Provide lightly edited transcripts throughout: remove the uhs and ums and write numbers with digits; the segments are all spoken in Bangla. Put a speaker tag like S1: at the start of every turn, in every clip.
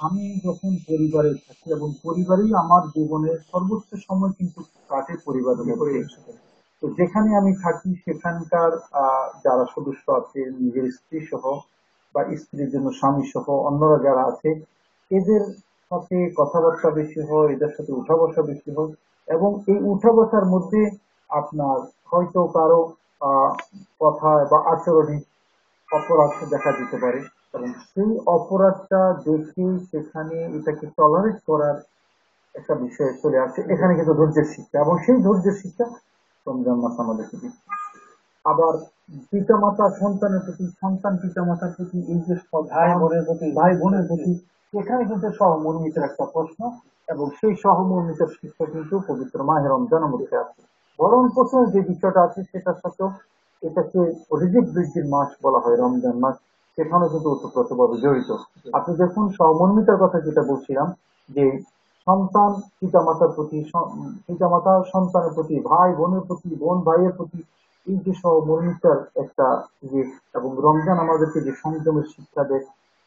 S1: আমি যখন পরিবারে থাকি এবং পরিবারেই আমার জীবনের সর্বোচ্চ সময় কিন্তু কাটে পরিবারের মধ্যে। তো যেখানে আমি থাকি সেখানকার যারা সদস্য আছে নিজের স্ত্রী সহ বা স্ত্রীর জন্য স্বামী সহ অন্যরা যারা আছে এদের সাথে কথাবার্তা বেশি হয়, এদের সাথে উঠা বসা বেশি হয়। এবং এই উঠা বসার মধ্যে আপনার হয়তো কারো আহ কথায় বা আচরণে অপরাধ দেখা দিতে পারে, এবং সেই অপরাধটা দেখে সেখানে এটাকে টলারেট করার একটা বিষয় চলে আসে। এখানে কিন্তু ধৈর্যের শিক্ষা, এবং সেই ধৈর্যের শিক্ষা রমজান মাস আমাদেরকে দিচ্ছে। আবার পিতামাতা সন্তানের প্রতি, সন্তান পিতামাতার প্রতি, এই যে ভাই বোনের প্রতি, এখানে কিন্তু সহমর্মিতার একটা প্রশ্ন, এবং সেই সহমর্মিতার শিক্ষা কিন্তু পবিত্র মাহে রমজানের মধ্যে আছে। ভরণ পোষণের যে বিষয়টা আছে সেটার সাথেও এটাকে রিজিক বৃদ্ধির মাস বলা হয় রমজান মাস, সেখানেও কিন্তু ওতপ্রোতভাবে জড়িত। আপনি দেখুন সহমর্মিতার কথা যেটা বলছিলাম, যে সন্তান পিতামাতার প্রতি, পিতামাতা সন্তানের প্রতি, ভাই বোনের প্রতি, বোন ভাইয়ের প্রতি, এই যে সহমর্মিতার একটা যে, এবং রমজান আমাদেরকে যে সংযমের শিক্ষা দেয়।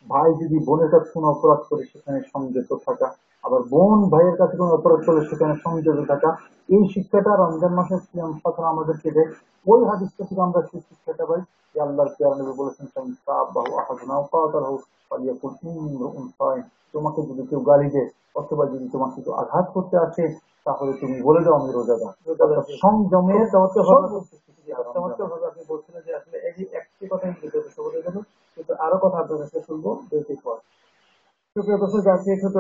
S1: ভাই যদি বোনের কাছে কোনো অপরাধ করে সেখানে সংযত থাকা, আবার বোন ভাইয়ের কাছে কোনো অপরাধ করে সেখানে সংযত থাকা, এই শিক্ষাটা রমজান মাসের সিয়াম সাধনা আমাদেরকে দেয়। ওই হাদিসটা থেকে আমরা সেই শিক্ষাটা পাই যে আল্লাহর পেয়ারা নবী বলেছেন, তোমাকে যদি কেউ গালি দেয় অথবা যদি তোমাকে কেউ আঘাত করতে আসে তাহলে তুমি বলে দাও আমি রোজাদার। সংযমের
S2: চমৎকার ভাবে আপনি বলছিলেন যে আসলে এই যে একটি কথাই যথেষ্ট বলে গেল, কিন্তু আরো কথা আপনার কাছে শুনবো বিরতির পর। সুপ্রিয় দর্শক, আজকে ছোট